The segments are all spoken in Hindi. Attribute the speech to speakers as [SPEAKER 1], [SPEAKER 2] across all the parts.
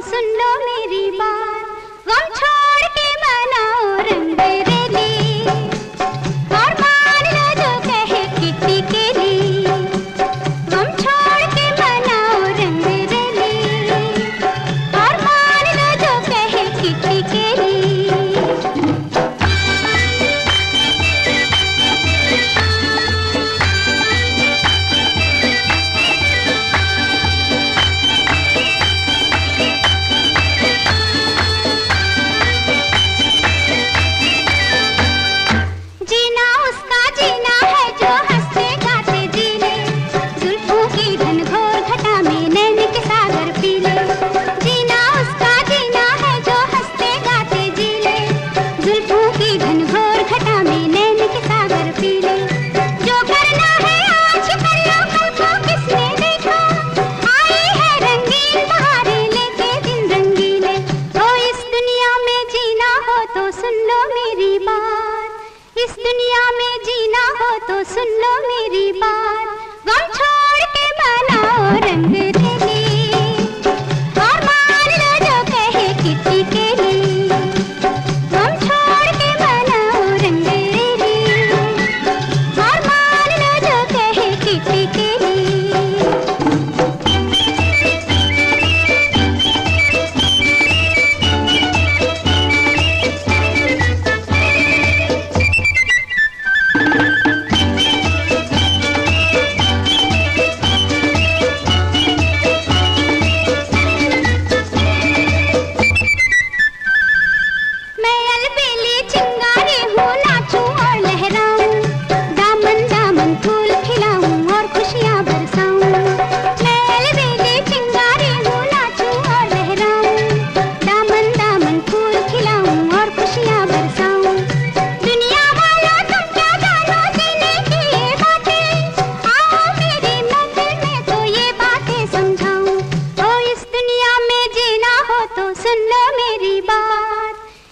[SPEAKER 1] सुन लो मेरी बात, गम छोड़ के मनाओ रंग रेली, और मान लो जो कहे किट्टी केली। गम छोड़ के मनाओ रंग रेली, और मान लो जो कहे किट्टी केली। इस दुनिया में जीना हो तो सुन लो मेरी बात, गम छोड़ के मनाओ रंग रेली, और मान लो जो कहे किट्टी केली। गम छोड़ के मनाओ रंग रेली, और मान लो जो कहे किट्टी केली।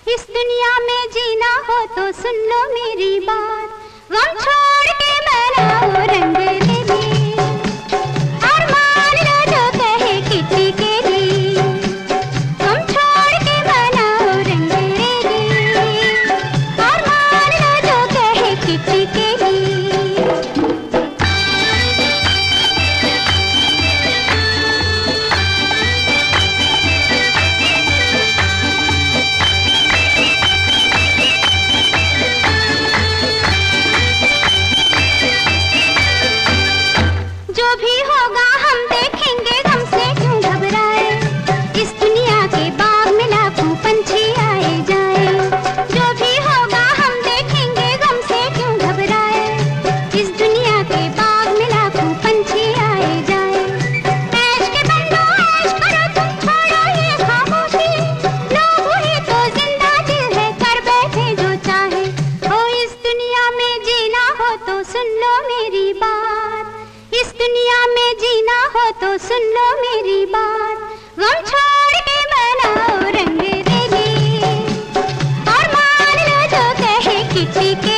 [SPEAKER 1] इस दुनिया में जीना हो तो सुन लो मेरी बात, गम छोड़ के मनाओ रंग रेली, और मान लो जो कहे किट्टी केली। गम छोड़ के मनाओ रंग रेली, और मान लो जो कहे किट्टी केली। जो भी होगा हम देखेंगे, गम से क्यों घबराए, इस दुनिया के बाग में लाखों पंछी आए जाए। जो भी होगा हम देखेंगे, गम से क्यों घबराए, इस दुनिया के बाग में लाखों पंछी आए जाए। ऐश के बंदो ऐश करो, तुम छोड़ो ये खामोशी, लोग हुए तो जिंदा दिल है, कर बैठे जो चाहे। ओ इस दुनिया में जीना हो तो सुन लो मेरी बात, इस दुनिया में जीना हो तो सुन लो मेरी बात, गम छोड़ के मनाओ रंग रेली, और मान लो जो कहे किट्टी के